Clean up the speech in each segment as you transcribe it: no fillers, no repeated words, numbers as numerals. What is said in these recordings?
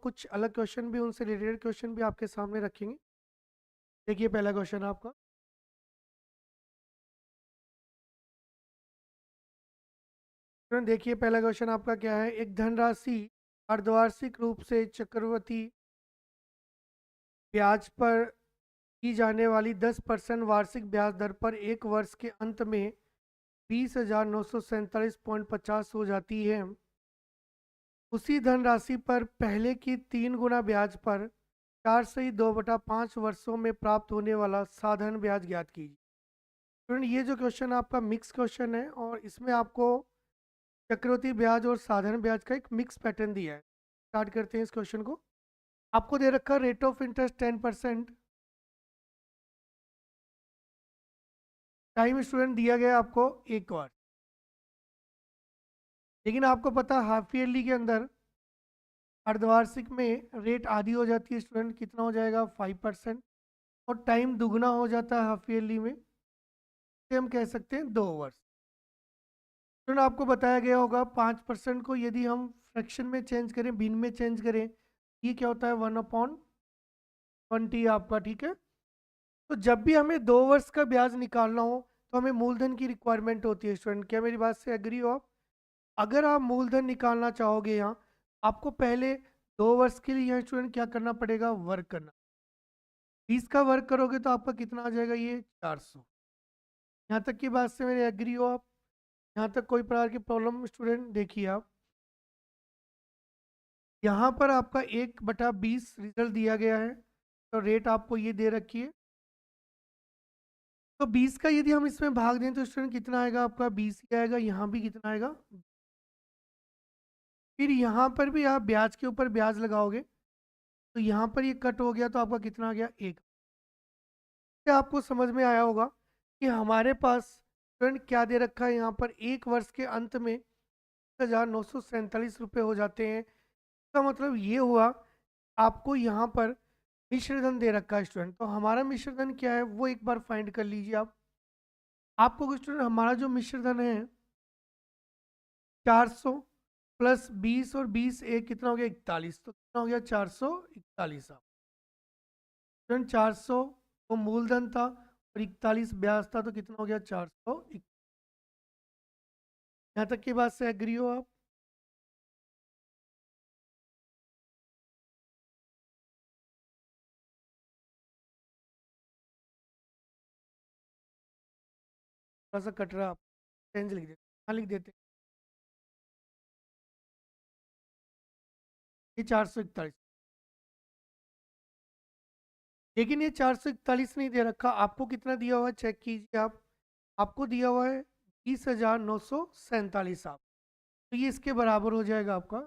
कुछ अलग क्वेश्चन भी, उनसे रिलेटेड क्वेश्चन भी आपके सामने रखेंगे। देखिए पहला क्वेश्चन आपका, देखिए पहला क्वेश्चन आपका क्या है। एक धनराशि अर्धवार्षिक रूप से चक्रवृद्धि ब्याज पर की जाने वाली 10% वार्षिक ब्याज दर पर एक वर्ष के अंत में 20,947.50 हो जाती है। उसी धनराशि पर पहले की 3 गुना ब्याज पर 4/2/5 वर्षों में प्राप्त होने वाला साधारण ब्याज ज्ञात कीजिए। स्टूडेंट ये जो क्वेश्चन आपका मिक्स क्वेश्चन है और इसमें आपको चक्रवृद्धि ब्याज और साधारण ब्याज का एक मिक्स पैटर्न दिया है। स्टार्ट करते हैं इस क्वेश्चन को। आपको दे रखा rate of interest 10%, time student दिया गया आपको 1 वर्ष, लेकिन आपको पता हाफ ईयरली के अंदर अर्धवार्षिक में रेट आधी हो जाती है स्टूडेंट, कितना हो जाएगा 5%, और टाइम दुगना हो जाता है हाफ ईयरली में, इसे हम कह सकते हैं 2 वर्ष। स्टूडेंट आपको बताया गया होगा 5% को यदि हम फ्रैक्शन में चेंज करें, भिन्न में चेंज करें, ये क्या होता है 1/20 आपका, ठीक है। तो जब भी हमें 2 वर्ष का ब्याज निकालना हो तो हमें मूलधन की रिक्वायरमेंट होती है स्टूडेंट, क्या मेरी बात से एग्री हो आप? अगर आप मूलधन निकालना चाहोगे यहाँ, आपको पहले 2 वर्ष के लिए यहाँ स्टूडेंट क्या करना पड़ेगा, वर्क करना। 20 का वर्क करोगे तो आपका कितना आ जाएगा, ये 400। यहाँ तक की बात से मेरे एग्री हो आप? यहाँ तक कोई प्रकार की प्रॉब्लम स्टूडेंट? देखिए आप, यहाँ पर आपका 1/20 रिजल्ट दिया गया है, तो रेट आपको ये दे रखी है। तो 20 का यदि हम इसमें भाग दें तो स्टूडेंट कितना आएगा आपका, 20 ही आएगा। यहाँ भी कितना आएगा, फिर यहाँ पर भी आप ब्याज के ऊपर ब्याज लगाओगे तो यहाँ पर ये कट हो गया तो आपका कितना आ गया, 1। क्या आपको समझ में आया होगा कि हमारे पास स्टूडेंट क्या दे रखा है, यहाँ पर 1 वर्ष के अंत में 1,947 रुपये हो जाते हैं। इसका मतलब ये हुआ आपको यहाँ पर मिश्रधन दे रखा है स्टूडेंट। तो हमारा मिश्रधन क्या है वो एक बार फाइंड कर लीजिए आप। आपको स्टूडेंट हमारा जो मिश्रधन है 400 प्लस 20 और 20 एक कितना हो गया, 41, तो कितना हो गया 441। आप स्टूडेंट 400 तो मूलधन था और 41 ब्याज था, तो कितना हो गया 400। यहाँ तक की बात से एग्री हो आप? थोड़ा सा कट रहा, आप चेंज लिख देते, हाँ लिख देते, ये 441। लेकिन ये 441 नहीं दे रखा आपको, कितना दिया हुआ है चेक कीजिए आप। आपको दिया हुआ है 20,947 आप, तो ये इसके बराबर हो जाएगा आपका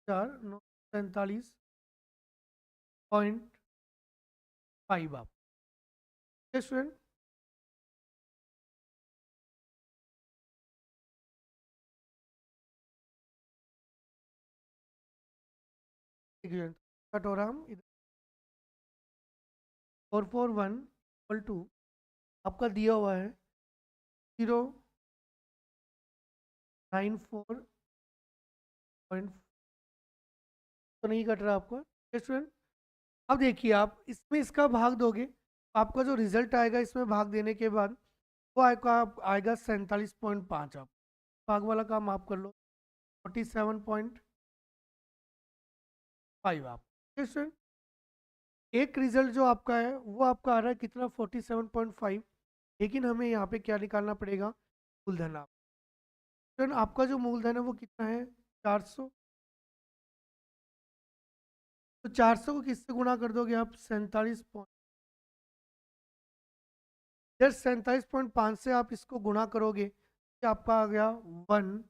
4,947.5 आप। स्टूडेंट कट हो रहा, हम इधर 441 आपका दिया हुआ है 094 तो नहीं कट रहा आपका स्टूडेंट। अब देखिए आप इसमें इसका भाग दोगे, आपका जो रिजल्ट आएगा इसमें भाग देने के बाद वो आएगा 47.5। आप भाग वाला काम आप कर लो, 47.5 आप। स्टूडेंट एक रिजल्ट जो आपका है वो आपका आ रहा है कितना, 47.5, लेकिन हमें यहाँ पे क्या निकालना पड़ेगा, मूलधन। आप स्टूडेंट आपका जो मूलधन है वो कितना है, 400। तो 400 को किससे गुणा कर दोगे आप, 47.5 से आप इसको गुणा करोगे तो आपका आ गया 19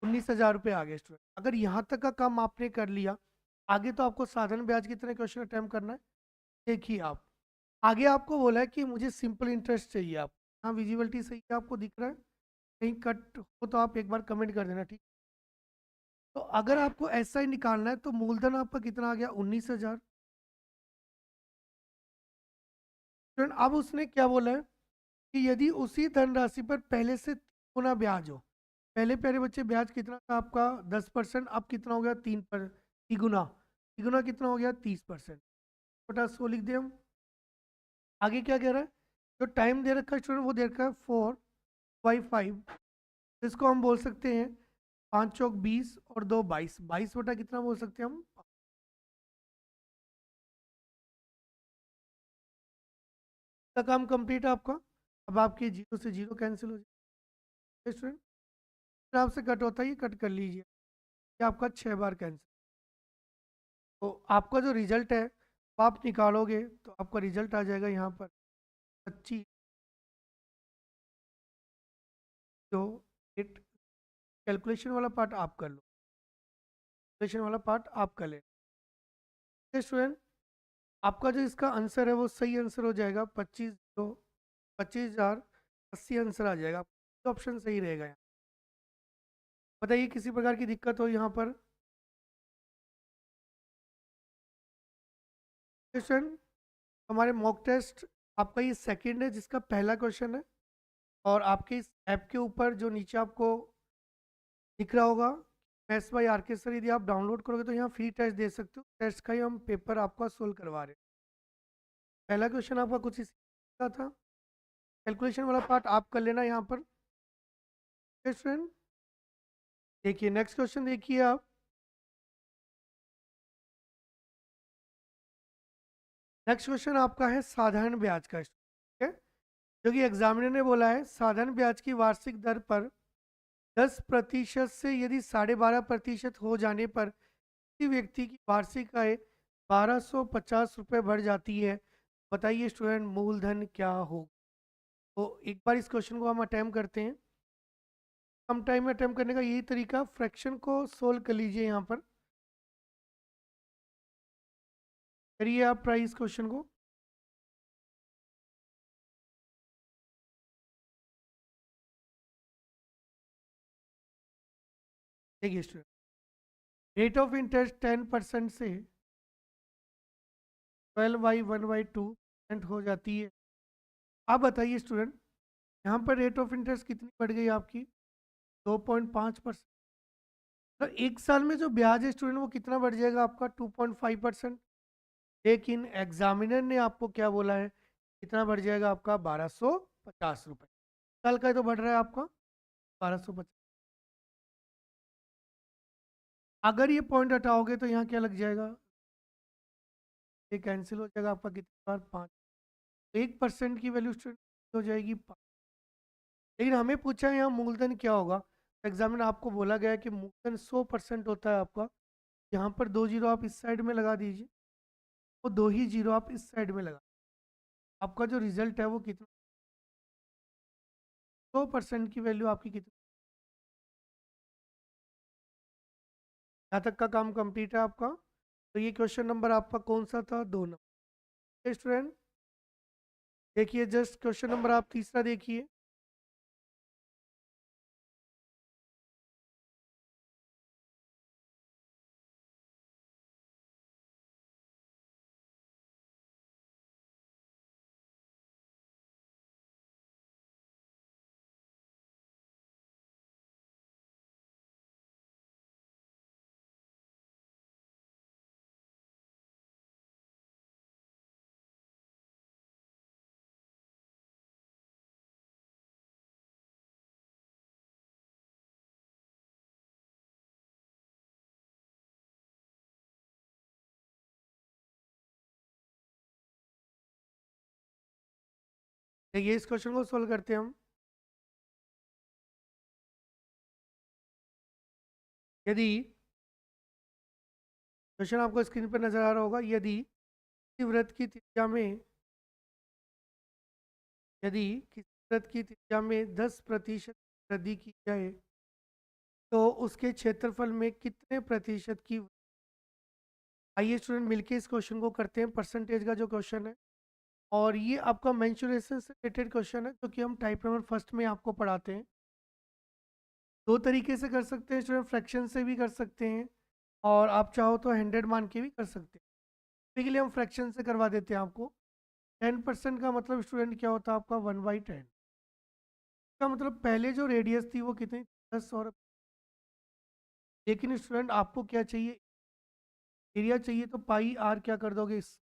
19,000 रुपये आ गए स्टूडेंट। अगर यहाँ तक का काम आपने कर लिया, आगे तो आपको साधारण ब्याज कितने क्वेश्चन अटेम्प्ट करना है। देखिए आप, आगे आपको बोला है कि मुझे सिंपल इंटरेस्ट चाहिए। आप हाँ, विजिबिलिटी सही है, आपको दिख रहा है? कहीं कट हो तो आप एक बार कमेंट कर देना, ठीक। तो अगर आपको ऐसा ही निकालना है तो मूलधन आपका कितना आ गया, 19,000। अब उसने क्या बोला है कि यदि उसी धनराशि पर पहले से 3 गुना ब्याज हो, पहले प्यारे बच्चे ब्याज कितना था आपका 10%, अब कितना हो गया 3 गुना कितना हो गया 30%। बटा 100 लिख दिया हम। आगे क्या कह रहा है, जो टाइम दे रखा है स्टूडेंट वो दे रखा है 4/5। इसको हम बोल सकते हैं 5 चौक 20 और 2 22, 22 बटा कितना बोल सकते हैं हम। का काम कंप्लीट है आपका। अब आपके जीरो से जीरो कैंसिल हो जाए स्टूडेंट, फिर आपसे कट होता है, ये कट कर लीजिए, ये आपका 6 बार कैंसिल। तो आपका जो रिजल्ट है वो आप निकालोगे तो आपका रिजल्ट आ जाएगा यहाँ पर 25, जो एट। कैलकुलेशन वाला पार्ट आप कर लो, कैलकुलेशन वाला पार्ट आप कर ले स्टूडेंट। आपका जो इसका आंसर है वो सही आंसर हो जाएगा 25,80 आंसर आ जाएगा। ऑप्शन सही रहेगा यहाँ। बताइए किसी प्रकार की दिक्कत हो यहाँ पर क्वेश्चन। हमारे मॉक टेस्ट आपका ये सेकंड है जिसका पहला क्वेश्चन है, और आपके इस ऐप के ऊपर जो नीचे आपको दिख रहा होगा मैथ्स बाय आर के सर, यदि आप डाउनलोड करोगे तो यहाँ फ्री टेस्ट दे सकते हो। टेस्ट का ही हम पेपर आपका सोल्व करवा रहे हैं। पहला क्वेश्चन आपका कुछ इसी का था। कैलकुलेशन वाला पार्ट आप कर लेना यहाँ पर स्टूडेंट। देखिए नेक्स्ट क्वेश्चन देखिए आप। नेक्स्ट क्वेश्चन आपका है साधारण ब्याज का, ठीक है, जो कि एग्जामिनर ने बोला है साधारण ब्याज की वार्षिक दर पर 10% से यदि 12.5% हो जाने पर किसी व्यक्ति की वार्षिक आय 1250 रुपये बढ़ जाती है। बताइए स्टूडेंट मूलधन क्या हो। तो एक बार इस क्वेश्चन को हम अटैम्प्ट करते हैं। कम टाइम में अटैम्प्ट करने का यही तरीका, फ्रैक्शन को सोल्व कर लीजिए यहाँ पर। करिए आप ट्राई इस क्वेश्चन को। देखिए स्टूडेंट, रेट ऑफ इंटरेस्ट 10% से 12/1/2% हो जाती है। आप बताइए स्टूडेंट यहाँ पर रेट ऑफ इंटरेस्ट कितनी बढ़ गई आपकी 2.5%। तो एक साल में जो ब्याज है स्टूडेंट वो कितना बढ़ जाएगा आपका 2.5%। लेकिन एग्जामिनर ने आपको क्या बोला है, कितना बढ़ जाएगा आपका 1250 रुपये। साल का तो बढ़ रहा है आपका 1250। अगर ये पॉइंट हटाओगे तो यहाँ क्या लग जाएगा, ये कैंसिल हो जाएगा आपका कितनी बार 5। 1% की वैल्यू स्टूडेंट हो जाएगी 5। लेकिन हमें पूछा है यहाँ मूलधन क्या होगा। एग्जामिनर आपको बोला गया है कि मूलधन 100% होता है आपका। यहाँ पर 2 जीरो आप इस साइड में लगा दीजिए और 2 ही जीरो आप इस साइड में लगा। आपका जो रिजल्ट है वो कितना, 100% की वैल्यू आपकी कितनी। यहाँ तक का काम कंप्लीट है आपका। तो ये क्वेश्चन नंबर आपका कौन सा था, 2 नंबर। स्टूडेंट देखिए जस्ट क्वेश्चन नंबर आप तीसरा देखिए। देखिए इस क्वेश्चन को सोल्व करते हैं हम। यदि क्वेश्चन आपको स्क्रीन पर नजर आ रहा होगा, यदि किसी व्रत की त्रिज्या में, यदि किसी व्रत की त्रिज्या में 10% वृद्धि की जाए तो उसके क्षेत्रफल में कितने प्रतिशत की। आइए स्टूडेंट मिलके इस क्वेश्चन को करते हैं। परसेंटेज का जो क्वेश्चन है, और ये आपका मेंसुरेशन से रिलेटेड क्वेश्चन है जो कि हम टाइप नंबर फर्स्ट में आपको पढ़ाते हैं। दो तरीके से कर सकते हैं स्टूडेंट, फ्रैक्शन से भी कर सकते हैं और आप चाहो तो 100 मान के भी कर सकते हैं। अभी के लिए हम फ्रैक्शन से करवा देते हैं आपको। 10% का मतलब स्टूडेंट क्या होता है आपका 1/10। का मतलब पहले जो रेडियस थी वो कितनी 10 और, लेकिन स्टूडेंट आपको क्या चाहिए, एरिया चाहिए, तो पाई आर क्या कर दोगे इस,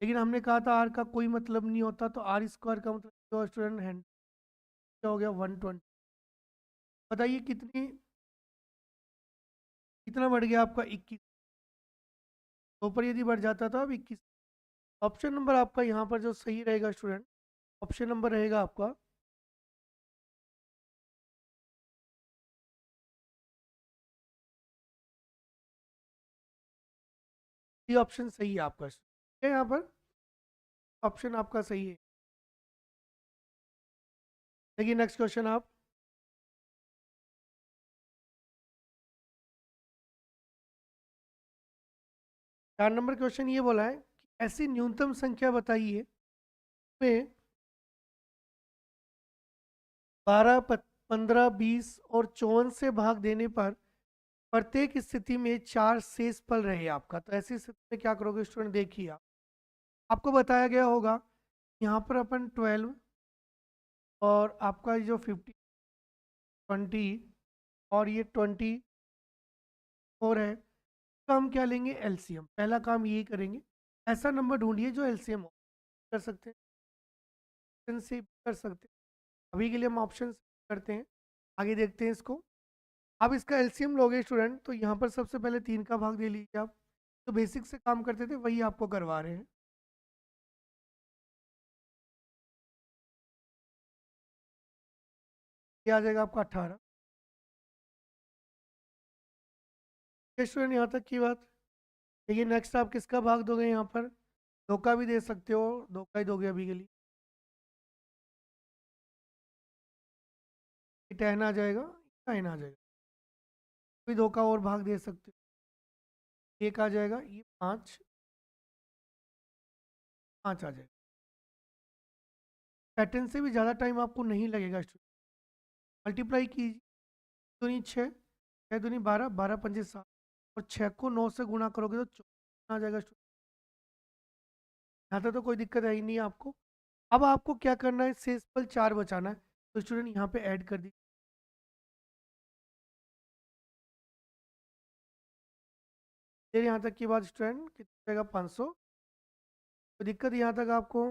लेकिन हमने कहा था आर का कोई मतलब नहीं होता, तो आर स्क्वायर का मतलब जो स्टूडेंट है क्या हो गया 120। बताइए कितनी, कितना बढ़ गया आपका 21, ऊपर यदि बढ़ जाता था अब 21। ऑप्शन नंबर आपका यहाँ पर जो सही रहेगा स्टूडेंट, ऑप्शन नंबर रहेगा आपका, ये ऑप्शन सही है आपका, ठीक है, यहाँ पर ऑप्शन आपका सही है। देखिए नेक्स्ट क्वेश्चन आप, 4 नंबर क्वेश्चन ये बोला है कि ऐसी न्यूनतम संख्या बताइए में 12, 15, 20 और 54 से भाग देने पर प्रत्येक स्थिति में 4 शेष फल रहे आपका, तो ऐसी स्थिति में क्या करोगे स्टूडेंट, देखिए आप, आपको बताया गया होगा यहाँ पर अपन 12 और आपका ये जो 50, 20 और ये 24 है, तो हम क्या लेंगे एलसीएम, पहला काम यही करेंगे, ऐसा नंबर ढूंढिए जो एलसीएम हो, कर सकते हैं, ऑप्शन से भी कर सकते हैं, अभी के लिए हम ऑप्शन करते हैं, आगे देखते हैं इसको। आप इसका एलसीएम लोगे स्टूडेंट, तो यहाँ पर सबसे पहले 3 का भाग दे लीजिए आप, तो बेसिक से काम करते थे वही आपको करवा रहे हैं। ये आ जाएगा आपका 18। स्टूडेंट यहाँ तक की बात, देखिए नेक्स्ट आप किसका भाग दोगे यहाँ पर, 2 का भी दे सकते हो, 2 का ही दोगे अभी के लिए, 10 आ जाएगा, 9 आ जाएगा, अभी 2 का और भाग दे सकते हो, 1 आ जाएगा, ये 5, 5 आ जाएगा। पैटर्न से भी ज़्यादा टाइम आपको नहीं लगेगा स्टूडेंट, मल्टीप्लाई कीजिए, दूनी 6, 6 दूनी 12, 12 पंजे 7, और 6 को 9 से गुणा करोगे तो 14 आ जाएगा स्टूडेंट, यहाँ तक तो कोई दिक्कत है ही नहीं आपको। अब आपको क्या करना है, शेषफल 4 बचाना है, तो स्टूडेंट यहाँ पे ऐड कर दीजिए, फिर यहाँ तक की बात स्टूडेंट कितना जाएगा 500, तो दिक्कत यहाँ तक आपको,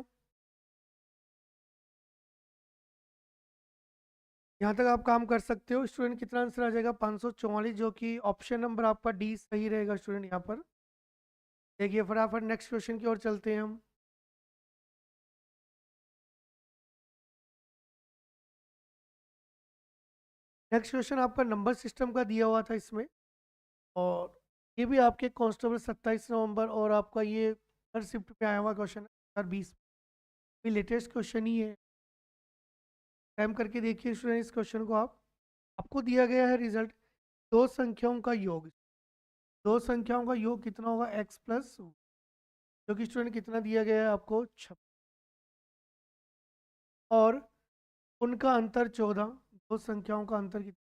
यहाँ तक आप काम कर सकते हो स्टूडेंट, कितना आंसर आ जाएगा 544, जो कि ऑप्शन नंबर आपका डी सही रहेगा स्टूडेंट यहाँ पर। देखिए फटाफट नेक्स्ट क्वेश्चन की ओर चलते हैं हम। नेक्स्ट क्वेश्चन आपका नंबर सिस्टम का दिया हुआ था इसमें, और ये भी आपके कांस्टेबल 27 नवंबर और आपका ये हर शिफ्ट पे आया हुआ क्वेश्चन है 2020, ये लेटेस्ट क्वेश्चन ही है, टाइम करके देखिए स्टूडेंट इस क्वेश्चन को आप, आपको दिया गया है रिजल्ट, दो संख्याओं का योग, दो संख्याओं का योग कितना होगा x प्लस, जो कि स्टूडेंट कितना दिया गया है आपको 6, और उनका अंतर 14, दो संख्याओं का अंतर कितना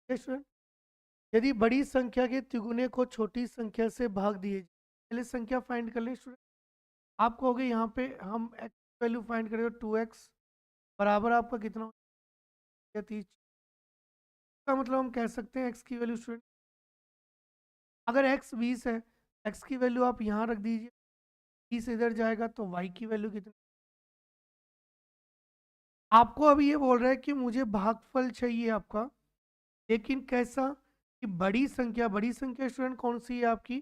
है स्टूडेंट, यदि बड़ी संख्या के तिगुने को छोटी संख्या से भाग दिए जाए, पहले संख्या फाइंड कर लें स्टूडेंट, आप कहोगे यहाँ पे हम x वैल्यू फाइंड करें तो 2x बराबर आपका कितना हो गया 30, का मतलब हम कह सकते हैं x की वैल्यू स्टूडेंट, अगर x 20 है, x की वैल्यू आप यहाँ रख दीजिए, 20 इधर जाएगा तो y की वैल्यू कितनी, आपको अभी ये बोल रहा है कि मुझे भागफल चाहिए आपका, लेकिन कैसा, कि बड़ी संख्या स्टूडेंट कौन सी है आपकी,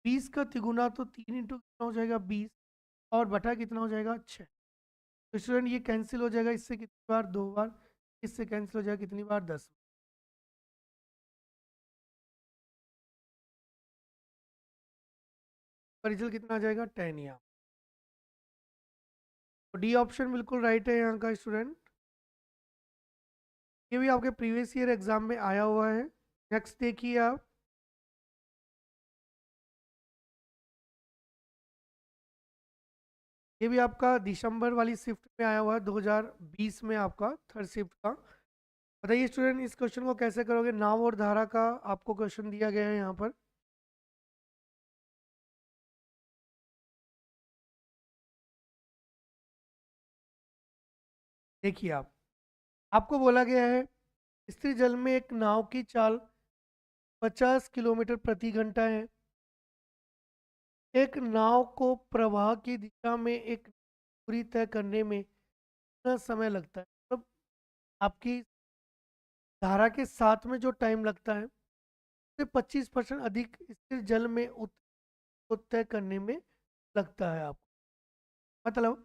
20 का तिगुना, तो 3 इंटू कितना हो जाएगा 20, और बटा कितना हो जाएगा 6, तो स्टूडेंट ये कैंसिल हो जाएगा, इससे कितनी बार 2 बार, इससे कैंसिल हो जाएगा कितनी बार 10, पर रिजल्ट कितना आ जाएगा 10 यहाँ, तो डी ऑप्शन बिल्कुल राइट है यहाँ का स्टूडेंट, ये भी आपके प्रीवियस ईयर एग्जाम में आया हुआ है। नेक्स्ट देखिए आप, ये भी आपका दिसंबर वाली शिफ्ट में आया हुआ है, 2020 में आपका थर्ड शिफ्ट का। बताइए स्टूडेंट इस क्वेश्चन को कैसे करोगे, नाव और धारा का आपको क्वेश्चन दिया गया है यहाँ पर, देखिए आप, आपको बोला गया है स्थिर जल में एक नाव की चाल 50 किलोमीटर प्रति घंटा है। एक नाव को प्रवाह की दिशा में एक दूरी तय करने में कितना समय लगता है? मतलब आपकी धारा के साथ में जो टाइम लगता है उससे 25% अधिक स्थिर जल में को तय करने में लगता है आपको। मतलब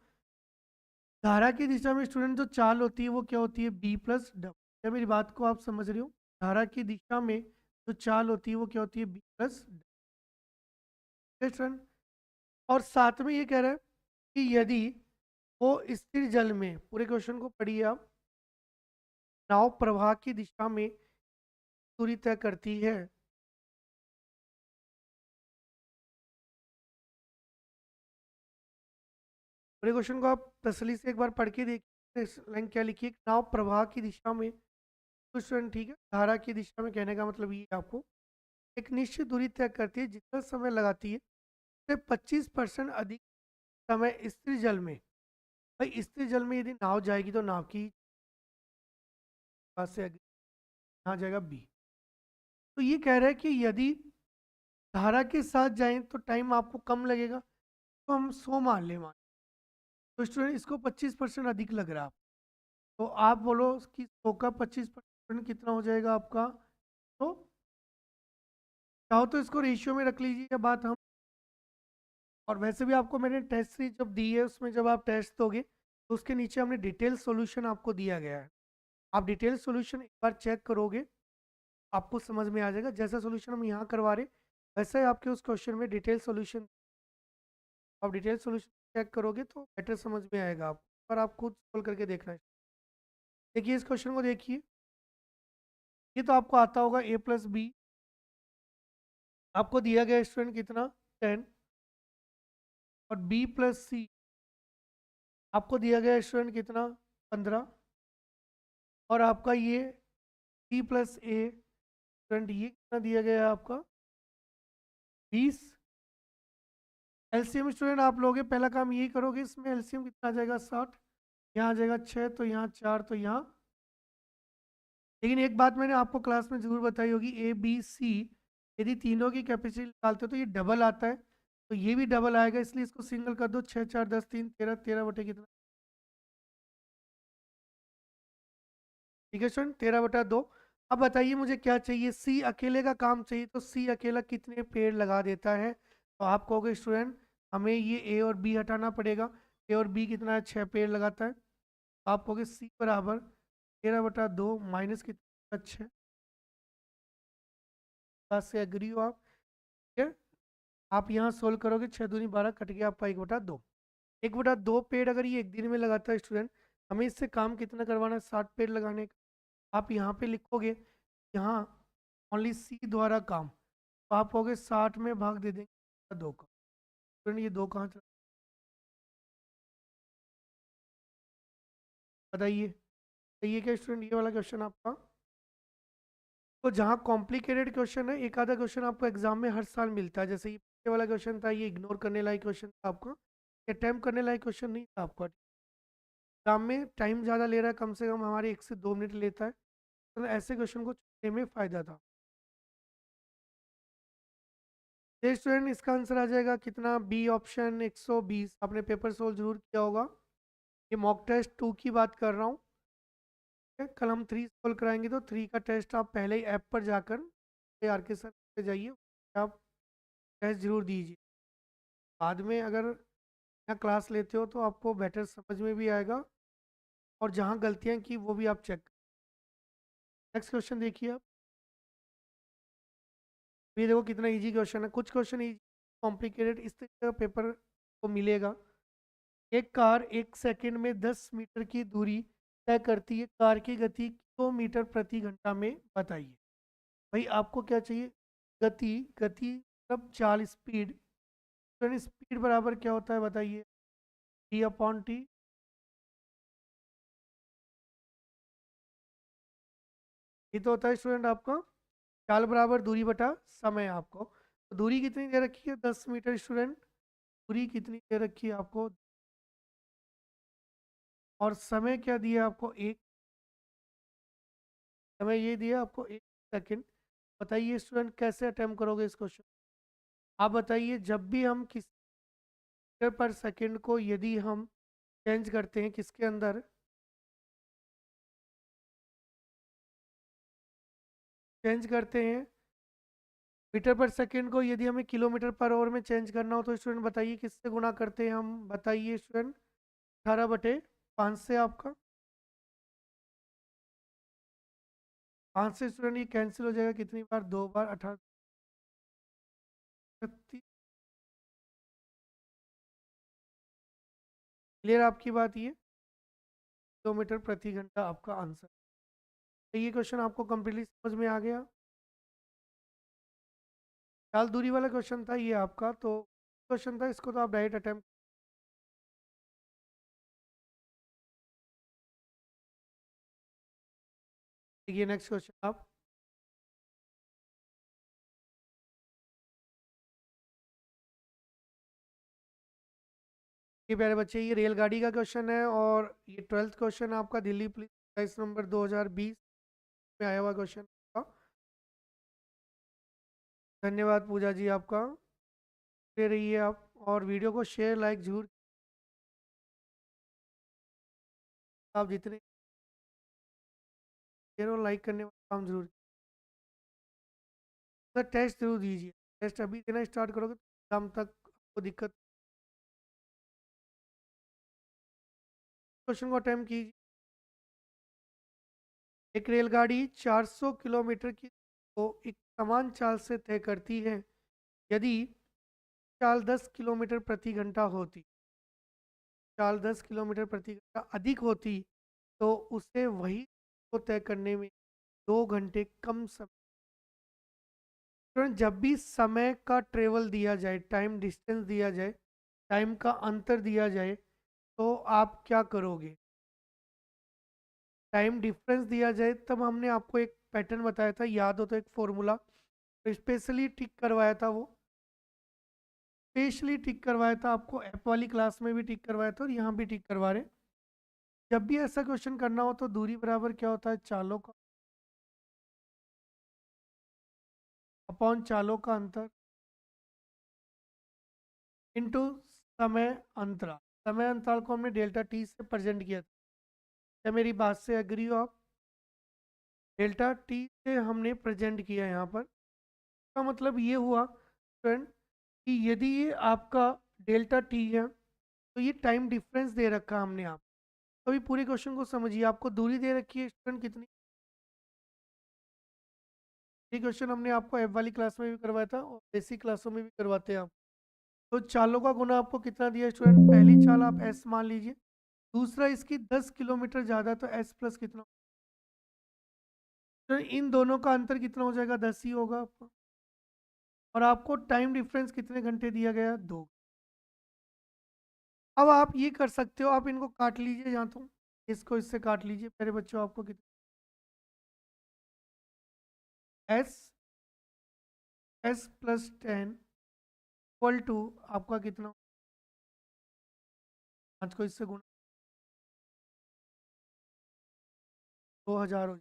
धारा की दिशा में स्टूडेंट जो चाल होती है वो क्या होती है? B plus W. क्या मेरी बात को आप समझ रहे हो? धारा की दिशा में जो चाल होती है वो क्या होती है? B plus student. और साथ में ये कह रहा है कि यदि वो स्थिर जल में, पूरे क्वेश्चन को पढ़िए आप, नाव प्रवाह की दिशा में दूरी तय करती है। पूरे क्वेश्चन को आप तसल्ली से एक बार पढ़ के देखिए। लाइन क्या लिखी है? नाव प्रवाह की दिशा में, तो स्टूडेंट ठीक है, धारा की दिशा में कहने का मतलब ये है आपको एक निश्चित दूरी तय करती है। जितना समय लगाती है उससे 25% अधिक समय स्थिर जल में। भाई स्थिर जल में यदि नाव जाएगी तो नाव की बात से आगे यहाँ जाएगा बी। तो ये कह रहा है कि यदि धारा के साथ जाएं तो टाइम आपको कम लगेगा, तो हम 100 मान लें। तो स्टूडेंट इसको 25% अधिक लग रहा है। तो आप बोलो कि 100 का 25% कितना हो जाएगा आपका? तो चाहो तो इसको रेशियो में रख लीजिए बात हम। और वैसे भी आपको मैंने टेस्ट सीरीज जब दी है उसमें जब आप टेस्ट दोगे तो उसके नीचे हमने डिटेल सॉल्यूशन आपको दिया गया है। आप डिटेल सॉल्यूशन एक बार चेक करोगे आपको समझ में आ जाएगा। जैसा सॉल्यूशन हम यहाँ करवा रहे वैसा ही आपके उस क्वेश्चन में डिटेल सॉल्यूशन, आप डिटेल सॉल्यूशन चेक करोगे तो बेटर समझ में आएगा आपको। पर आप खुद सोल्व करके देखना है। देखिए इस क्वेश्चन को देखिए, ये तो आपको आता होगा a प्लस बी। आपको दिया गया स्टूडेंट कितना? 10। और b प्लस सी आपको दिया गया स्टूडेंट कितना? 15। और आपका ये c प्लस ए स्टूडेंट ये कितना दिया गया है आपका? 20। एलसीएम स्टूडेंट आप लोगे, पहला काम यही करोगे, इसमें एलसीएम कितना आ जाएगा? 60। यहाँ आ जाएगा 6, तो यहाँ 4, तो यहाँ। लेकिन एक बात मैंने आपको क्लास में जरूर बताई होगी, ए बी सी यदि तीनों की कैपेसिटी निकालते हो तो ये डबल आता है। तो ये भी डबल आएगा, इसलिए इसको सिंगल कर दो। 6 4 10 3 13, 13 बटे कितना? ठीक है स्टूडेंट, 13/2। अब बताइए मुझे क्या चाहिए? सी अकेले का काम चाहिए, तो सी अकेला कितने पेड़ लगा देता है? तो आप कहोगे स्टूडेंट हमें ये ए और बी हटाना पड़ेगा। ए और बी कितना है? 6 पेड़ लगाता है। तो आप कहोगे सी बराबर 13/2 माइनस कितना? 6। बात से एग्री हो आप? ठीक है। आप यहाँ सोल्व करोगे, 6 दूनी 12 कट गया आपका 1/2। 1/2 पेड़ अगर ये एक दिन में लगाता है स्टूडेंट, हमें इससे काम कितना करवाना है? 60 पेड़ लगाने का। आप यहाँ पे लिखोगे यहाँ ओनली सी द्वारा काम, तो आप कहोगे 60 में भाग दे देंगे 2 का। स्टूडेंट ये 2 कहाँ चला? बताइए। तो ये क्या स्टूडेंट, ये वाला क्वेश्चन आपका? तो जहाँ कॉम्प्लिकेटेड क्वेश्चन है, एक आधा क्वेश्चन आपको एग्जाम में हर साल मिलता है। जैसे ये पीछे वाला क्वेश्चन था, ये इग्नोर करने लायक क्वेश्चन था आपका, अटेम्प्ट करने लायक क्वेश्चन नहीं था आपका। एग्जाम में टाइम ज़्यादा ले रहा है, कम से कम हमारे 1 से 2 मिनट लेता है, तो ऐसे क्वेश्चन को चुनने में फ़ायदा था। ये स्टूडेंट इसका आंसर आ जाएगा कितना? B option 120। आपने पेपर सोल्व जरूर किया होगा। ये मॉक टेस्ट 2 की बात कर रहा हूँ। कल हम 3 सोल्व कराएंगे, तो 3 का टेस्ट आप पहले ही ऐप पर जाकर आर के सर पे जाइए, आप टेस्ट जरूर दीजिए। बाद में अगर यहाँ क्लास लेते हो तो आपको बेटर समझ में भी आएगा, और जहाँ गलतियाँ की वो भी आप चेक। नेक्स्ट क्वेश्चन देखिए आप। ये देखो कितना इजी क्वेश्चन है। कुछ क्वेश्चन इजी, कॉम्प्लिकेटेड, इस तरह का पेपर को मिलेगा। एक कार 1 सेकंड में 10 मीटर की दूरी तय करती है। कार की गति किलोमीटर प्रति घंटा में बताइए। भाई आपको क्या चाहिए? गति। गति मतलब चाल, स्पीड। तो स्पीड बराबर क्या होता है बताइए? d/t। ये तो होता है स्टूडेंट आपका चाल बराबर दूरी बटा समय। आपको तो दूरी कितनी दे रखी है? 10 मीटर स्टूडेंट। दूरी कितनी दे रखी है आपको? और समय क्या दिया आपको? 1। समय ये दिया आपको 1 सेकंड। बताइए स्टूडेंट कैसे अटेम्प्ट करोगे इस क्वेश्चन। आप बताइए जब भी हम किस मीटर पर सेकंड को यदि हम चेंज करते हैं किसके अंदर, चेंज करते हैं मीटर पर सेकंड को यदि हमें किलोमीटर पर आवर में चेंज करना हो तो स्टूडेंट बताइए किससे गुना करते हैं हम। बताइए स्टूडेंट 18/5 से आपका 5 से स्टूडेंट ये कैंसिल हो जाएगा कितनी बार, 2 बार, 18 36। क्लियर आपकी बात ये, किलोमीटर प्रति घंटा आपका आंसर। तो ये क्वेश्चन आपको कंप्लीटली समझ में आ गया। चाल दूरी वाला क्वेश्चन था ये आपका, तो क्वेश्चन था इसको तो आप डायरेक्ट अटेम्प्ट। देखिए नेक्स्ट क्वेश्चन आप, ये प्यारे बच्चे ये रेलगाड़ी का क्वेश्चन है और ये 12th क्वेश्चन आपका दिल्ली पुलिस 22 नवंबर 2020 में आया हुआ क्वेश्चन था। धन्यवाद पूजा जी आपका, दे रही है आप, और वीडियो को शेयर लाइक जरूर, आप जितने शेयर और लाइक करने वाला काम जरूर। सर टेस्ट जरूर दीजिए, टेस्ट अभी देना स्टार्ट करोगे तो शाम तक आपको दिक्कत। क्वेश्चन को अटेम्प्ट कीजिए। एक रेलगाड़ी 400 किलोमीटर की को एक समान चाल से तय करती है। यदि चाल 10 किलोमीटर प्रति घंटा होती, चाल 10 किलोमीटर प्रति घंटा अधिक होती तो उसे वही को तय करने में 2 घंटे कम समय। तुरंत जब भी समय का ट्रेवल दिया जाए, टाइम डिस्टेंस दिया जाए, टाइम का अंतर दिया जाए, तो आप क्या करोगे। टाइम डिफरेंस दिया जाए तब हमने आपको एक पैटर्न बताया था, याद हो तो, एक फॉर्मूला स्पेशली टिक करवाया था, वो स्पेशली टिक करवाया था आपको, ऐप वाली क्लास में भी टिक करवाया था और यहाँ भी टिक करवा रहे हैं। जब भी ऐसा क्वेश्चन करना हो तो दूरी बराबर क्या होता है, चालों का अपॉन चालों का अंतर इनटू समय अंतराल। समय अंतराल को हमने डेल्टा टी से प्रेजेंट किया था। क्या मेरी बात से एग्री हो आप। डेल्टा टी से हमने प्रेजेंट किया यहाँ पर। इसका मतलब ये हुआ फ्रेंड कि यदि ये आपका डेल्टा टी है तो ये टाइम डिफरेंस दे रखा हमने आप। तो अभी पूरे क्वेश्चन को समझिए, आपको दूरी दे रखी है स्टूडेंट कितनी। ये क्वेश्चन हमने आपको एफ वाली क्लास में भी करवाया था और बेसिक क्लासों में भी करवाते हैं आप। तो चालों का गुना आपको कितना दिया स्टूडेंट, पहली चाल आप एस मान लीजिए, दूसरा इसकी 10 किलोमीटर ज़्यादा तो एस प्लस कितना। तो इन दोनों का अंतर कितना हो जाएगा, 10 ही होगा आपको। और आपको टाइम डिफरेंस कितने घंटे दिया गया, 2। अब आप ये कर सकते हो, आप इनको काट लीजिए, या तो इसको इससे काट लीजिए मेरे बच्चों, आपको कितना S, S plus 10 equal to आपका कितना, 5 को इससे गुणा 2000 हो।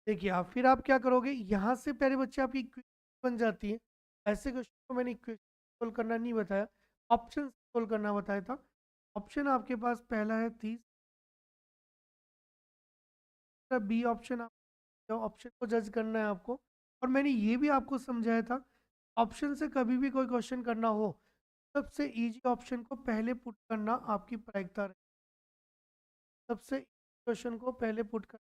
देखिए आप फिर आप क्या करोगे, यहाँ से प्यारे बच्चे आपकी इक्वेशन बन जाती है। ऐसे क्वेश्चन को मैंने इक्वेशन सोल्व करना नहीं बताया, ऑप्शन सोल्व करना बताया था। ऑप्शन आपके पास पहला है 30, बी ऑप्शन। आप ऑप्शन को जज करना है आपको, और मैंने ये भी आपको समझाया था ऑप्शन से कभी भी कोई क्वेश्चन करना हो सबसे इजी ऑप्शन को पहले पुट करना आपकी प्रायिकता रहे। सबसे क्वेश्चन को पहले पुट करना,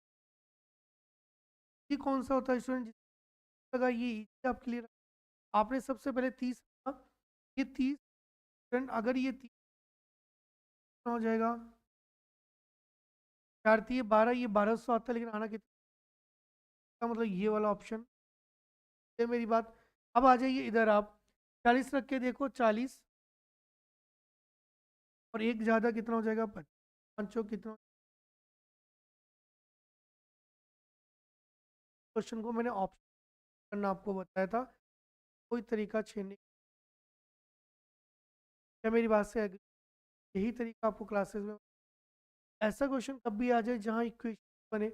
ये कौन सा होता है स्टूडेंट जिसका लगा ये easy आपके लिए। आपने सबसे पहले 30 रखा, ये 30 स्टूडेंट अगर ये 30 हो जाएगा, 4 × 3 = 12, ये 1200 आता है, लेकिन आना कितना, मतलब ये वाला ऑप्शन। ये मेरी बात। अब आ जाइए इधर आप 40 रख के देखो, 40 और एक ज़्यादा कितना हो जाएगा, 25, पाँचों कितना। क्वेश्चन को मैंने ऑप्शन करना आपको बताया था, कोई तरीका छेड़ने। क्या मेरी बात से एग्री? यही तरीका आपको क्लासेस में, ऐसा क्वेश्चन कब भी आ जाए जहाँ इक्वेशन बने,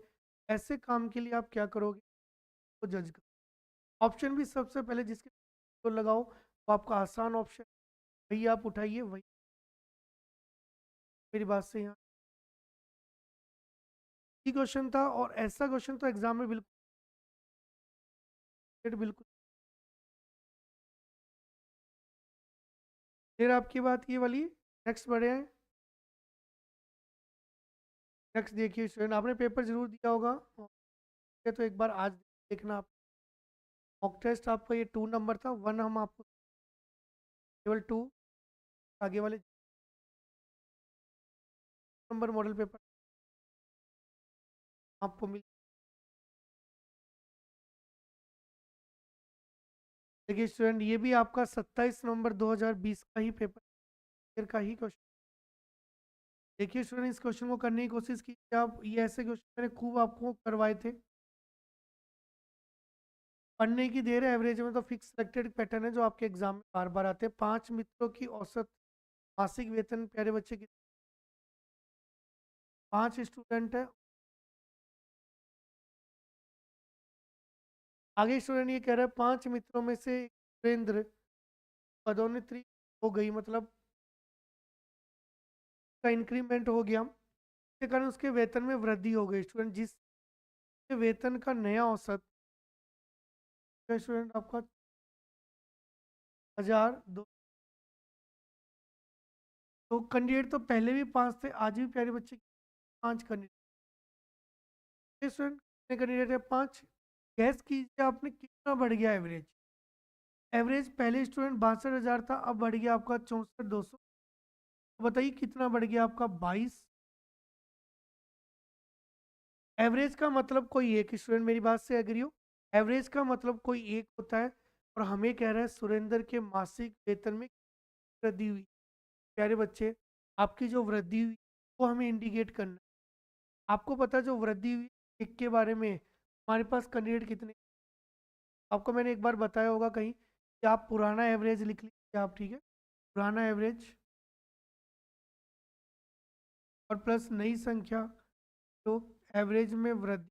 ऐसे काम के लिए आप क्या करोगे, तो जज करो। ऑप्शन भी सबसे पहले जिसके तो लगाओ, वो आपका आसान ऑप्शन, वही आप उठाइए, वही। मेरी बात से यहाँ क्वेश्चन था, और ऐसा क्वेश्चन तो एग्जाम में बिल्कुल बिल्कुल। फिर आपकी बात ये वाली, नेक्स्ट बढ़े हैं। नेक्स्ट देखिए स्टूडेंट, आपने पेपर जरूर दिया होगा, ये तो एक बार आज देखना आप। मॉक टेस्ट आपका ये 2 नंबर था, 1 हम आपको केवल 2, आगे वाले नंबर मॉडल पेपर आपको मिल। देखिए स्टूडेंट, ये भी आपका 27 नवंबर 2020 का ही पेपर का ही क्वेश्चन। देखिए स्टूडेंट, इस क्वेश्चन को करने की कोशिश कीजिए आप, ये ऐसे क्वेश्चन मैंने खूब आपको करवाए थे। पढ़ने की देर है, एवरेज में तो फिक्स सिलेक्टेड पैटर्न है जो आपके एग्जाम में बार बार आते हैं। 5 मित्रों की औसत मासिक वेतन प्यारे बच्चे की, 5 स्टूडेंट है। आगे स्टूडेंट ये कह रहा है 5 मित्रों में से सुरेंद्र पदोन्नति हो गई, मतलब का इंक्रीमेंट हो गया, इसके कारण उसके वेतन में वृद्धि हो गई। स्टूडेंट जिस वेतन का नया औसत स्टूडेंट आपका 1002, तो कैंडिडेट तो पहले भी 5 थे, आज भी प्यारे बच्चे 5 कैंडिडेट। स्टूडेंट कितने कैंडिडेट है, 5। गैस कीजिए आपने कितना बढ़ गया एवरेज। एवरेज पहले स्टूडेंट 62,000 था, अब बढ़ गया आपका 64,200। बताइए कितना बढ़ गया आपका, 22। एवरेज का मतलब कोई एक, स्टूडेंट मेरी बात से एग्री हो, एवरेज का मतलब कोई एक होता है। और हमें कह रहा है सुरेंद्र के मासिक वेतन में वृद्धि हुई। प्यारे बच्चे, आपकी जो वृद्धि हुई वो हमें इंडिकेट करना है। आपको पता है जो वृद्धि हुई एक के बारे में हमारे पास कैंडिडेट कितने, आपको मैंने एक बार बताया होगा कहीं कि आप पुराना एवरेज लिख लीजिए आप, ठीक है, पुराना एवरेज और प्लस नई संख्या, तो एवरेज में वृद्धि।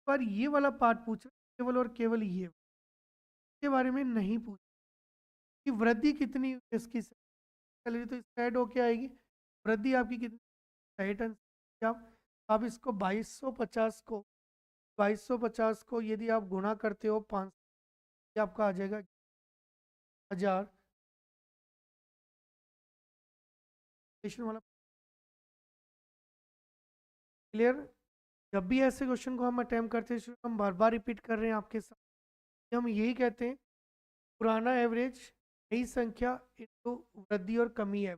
पर ये वाला पार्ट पूछ रहे हैं, केवल और केवल ये के बारे में नहीं पूछ कि वृद्धि कितनी हुई है इसकी सैलरी, तो इसका ऐड होके आएगी। वृद्धि आपकी कितनी, 60 टन। आप इसको 2250 को यदि आप गुणा करते हो 5, ये आपका आ जाएगा 1000 वाला। क्लियर? जब भी ऐसे क्वेश्चन को हम अटेम्प्ट करते हैं, हम बार बार रिपीट कर रहे हैं आपके साथ, कि हम यही कहते हैं पुराना एवरेज, नई संख्या इनटू वृद्धि और कमी है।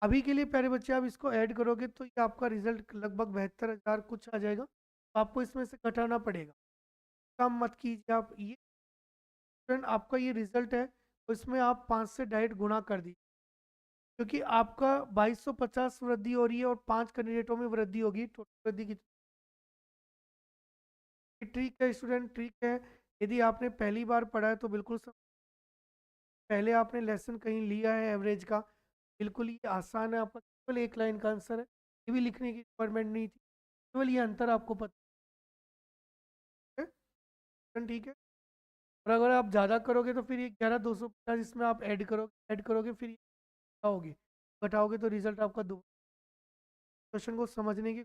अभी के लिए प्यारे बच्चे आप इसको ऐड करोगे तो ये आपका रिजल्ट लगभग 72,000 कुछ आ जाएगा, तो आपको इसमें से घटाना पड़ेगा। कम मत कीजिए आप, ये स्टूडेंट आपका ये रिजल्ट है, तो इसमें आप 5 से डायरेक्ट गुणा कर दीजिए, क्योंकि आपका 2250 वृद्धि हो रही है और 5 कैंडिडेटों में वृद्धि होगी, टोटल वृद्धि की। ट्रिक है स्टूडेंट, ट्रिक है। यदि आपने पहली बार पढ़ा है तो बिल्कुल पहले आपने लेसन कहीं लिया है एवरेज का, बिल्कुल ये आसान है, आपका केवल एक लाइन का आंसर है, ये भी लिखने की रिक्वायरमेंट नहीं थी, केवल ये अंतर आपको पता है। ठीक है, और अगर आप ज़्यादा करोगे तो फिर ये 11,250 इसमें आप ऐड करोगे फिर ये घटाओगे, घटाओगे तो रिजल्ट आपका दो। क्वेश्चन को समझने की,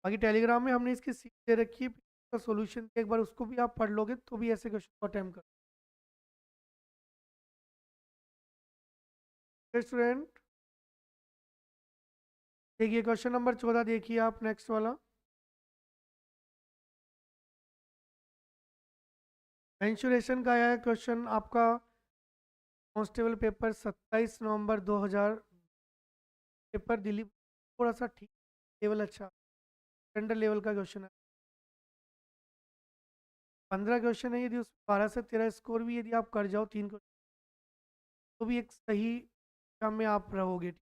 बाकी टेलीग्राम में हमने इसकी सीख दे रखी है, इसका सॉल्यूशन एक बार उसको भी आप पढ़ लोगे तो भी ऐसे क्वेश्चन को अटेम्प्ट कर। स्टूडेंट देखिए क्वेश्चन नंबर 14, देखिए आप नेक्स्ट वाला। मेंसुरेशन का आया है क्वेश्चन आपका, कांस्टेबल पेपर 27 नवंबर 2000, पेपर दिल्ली, थोड़ा सा ठीक लेवल अच्छा, स्टैंडर्ड लेवल का क्वेश्चन है। 15 क्वेश्चन है, यदि उस 12 से 13 स्कोर भी यदि आप कर जाओ 3 क्वेश्चन, तो भी एक सही काम में आप रहोगे।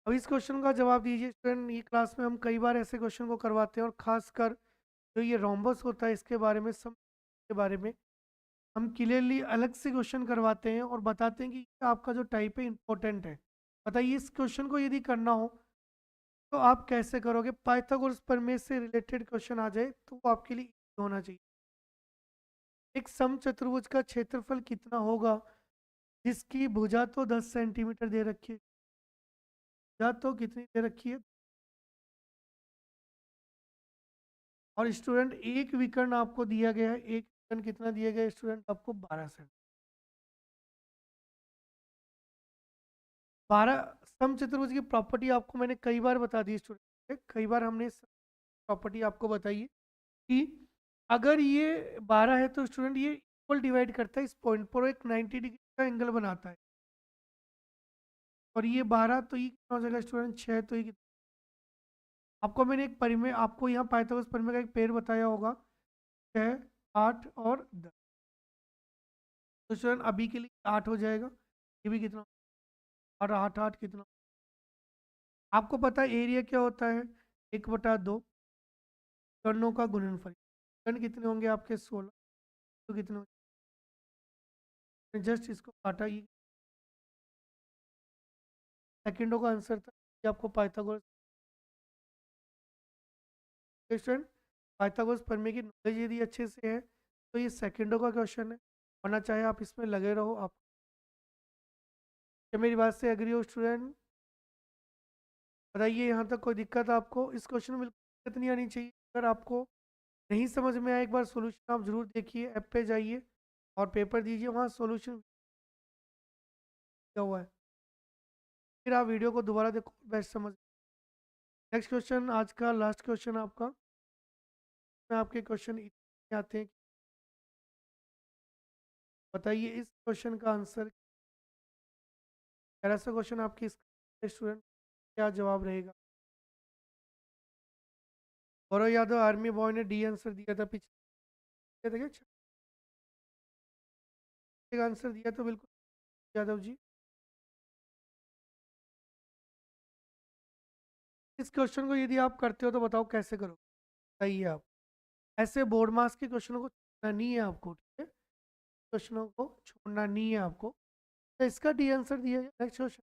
अब इस क्वेश्चन का जवाब दीजिए स्टूडेंट। ये क्लास में हम कई बार ऐसे क्वेश्चन को करवाते हैं और खासकर जो ये रोम्बस होता है इसके बारे में सम के बारे में हम क्लियरली अलग से क्वेश्चन करवाते हैं और बताते हैं कि आपका जो टाइप है इंपॉर्टेंट है। बताइए इस क्वेश्चन को यदि करना हो तो आप कैसे करोगे? पाइथागोरस प्रमेय से रिलेटेड क्वेश्चन आ जाए तो वो आपके लिए easy होना चाहिए। एक समचतुर्भुज का क्षेत्रफल कितना होगा जिसकी भुजा तो 10 सेंटीमीटर दे रखी है? भुजा तो कितनी दे रखी है? और स्टूडेंट एक विकर्ण आपको दिया गया है। एक विकर्ण कितना दिया गया है स्टूडेंट आपको? 12 सेंटीमीटर। 12 समचतुर्भुज की प्रॉपर्टी आपको मैंने कई बार बता दी स्टूडेंट। कई बार हमने प्रॉपर्टी आपको बताई है कि अगर ये 12 है तो स्टूडेंट ये इक्वल डिवाइड करता है इस पॉइंट पर, एक 90 डिग्री का एंगल बनाता है। और ये 12 तो ये कितना हो जाएगा स्टूडेंट? 6 तो ये आपको मैंने एक परिमेय आपको यहाँ पाइथागोरस परिमेय का एक पेड़ बताया होगा, 6, 8 और 10। तो स्टूडेंट अभी के लिए 8 हो जाएगा। ये भी कितना? और 8 8 कितना? आपको पता है एरिया क्या होता है? 1/2 कर्णों का गुणनफल। कर्ण कितने होंगे आपके? 16। तो कितने होंगे? जस्ट इसको काटा, ये सेकंडों का आंसर था। ये आपको पाइथागोरस स्टूडेंट पाइथागोरस प्रमेय की नॉलेज यदि अच्छे से है तो ये सेकंडों का क्वेश्चन है। वरना चाहे आप इसमें लगे रहो। आप क्या मेरी बात से एग्री हो स्टूडेंट? बताइए यहाँ तक कोई दिक्कत आपको? इस क्वेश्चन में बिल्कुल दिक्कत नहीं आनी चाहिए। अगर आपको नहीं समझ में आया एक बार सॉल्यूशन आप जरूर देखिए, ऐप पे जाइए और पेपर दीजिए, वहाँ सॉल्यूशन क्या हुआ है। फिर आप वीडियो को दोबारा देखो, बेस्ट समझ। नेक्स्ट क्वेश्चन आज का लास्ट क्वेश्चन आपका। मैं आपके क्वेश्चन इतने आते हैं। बताइए इस क्वेश्चन का आंसर। ऐसा क्वेश्चन आपकी स्टूडेंट क्या जवाब रहेगा? गौरव यादव आर्मी बॉय ने डी आंसर दिया था पिछले देखिए। अच्छा, एक आंसर दिया तो बिल्कुल यादव जी। इस क्वेश्चन को यदि आप करते हो तो बताओ कैसे करो? बताइए आप। ऐसे बोर्ड मास के क्वेश्चनों को छोड़ना नहीं है आपको, ठीक है? क्वेश्चनों को छोड़ना नहीं है आपको। तो इसका डी आंसर दिया जाए। Next question.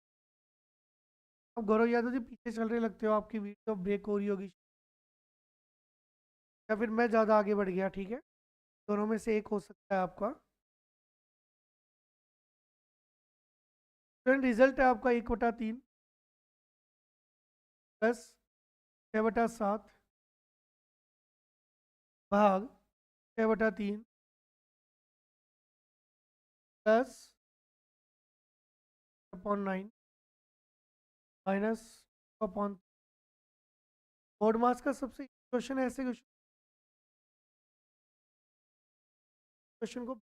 अब गौरव यादव जी पीछे चल रहे लगते हो, आपकी वीडियो ब्रेक हो रही होगी या फिर मैं ज़्यादा आगे बढ़ गया? ठीक है, दोनों में से एक हो सकता है आपका। फ्रेंड रिजल्ट है आपका 1/3 प्लस 6/7 भाग 6/3 plus upon 9 minus upon. Board maths का सबसे क्वेश्चन है। ऐसे क्वेश्चन को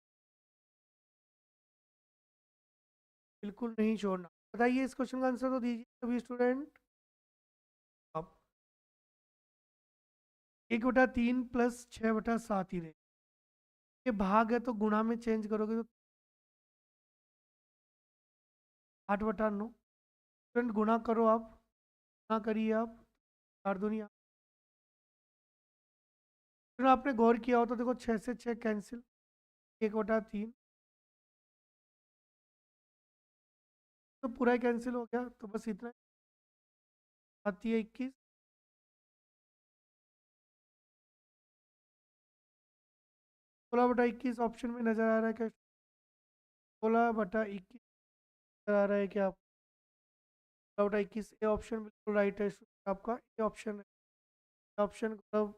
बिल्कुल नहीं छोड़ना। बताइए इस क्वेश्चन का आंसर तो दीजिए सभी स्टूडेंट। आप 1/3 प्लस 6/7 ही रहे। ये भाग है तो गुणा में चेंज करोगे तो 8/9। स्टूडेंट गुणा करो आप, गुणा करिए आप। 4 दुनिया। फिर आपने गौर किया हो तो देखो 6 से 6 कैंसिल, 1/3 तो पूरा ही कैंसिल हो गया। तो बस इतना आती है 21। 16/21 ऑप्शन में नजर आ रहा है क्या? 16/21 नजर आ रहा है क्या? 16/21 ए ऑप्शन बिल्कुल राइट है आपका। ए ऑप्शन है ऑप्शन। मतलब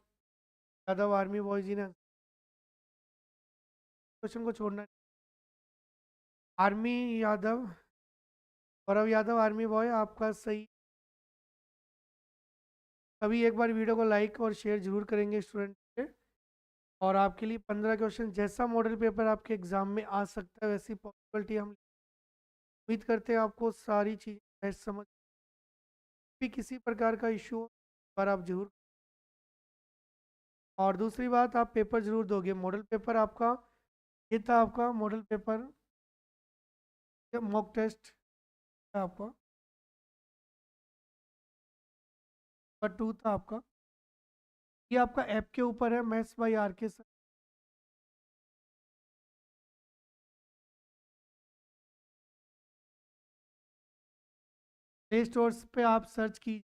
यादव आर्मी बॉयज जी ने क्वेश्चन को छोड़ना है। Army Yadav, Gaurav Yadav army boy आपका सही। अभी एक बार वीडियो को लाइक और शेयर जरूर करेंगे स्टूडेंट के। और आपके लिए 15 क्वेश्चन जैसा मॉडल पेपर आपके एग्जाम में आ सकता है वैसी पॉसिबिलिटी हम उम्मीद करते हैं आपको सारी चीज़ समझ भी किसी प्रकार का इशू हो पर आप जरूर। और दूसरी बात आप पेपर जरूर दोगे। मॉडल पेपर आपका ये था, आपका मॉडल पेपर ये मॉक टेस्ट है आपका, पर 2 था आपका। ये आपका ऐप के ऊपर है, मैथ्स बाय आर के सर। प्ले स्टोर्स पे आप सर्च कीजिए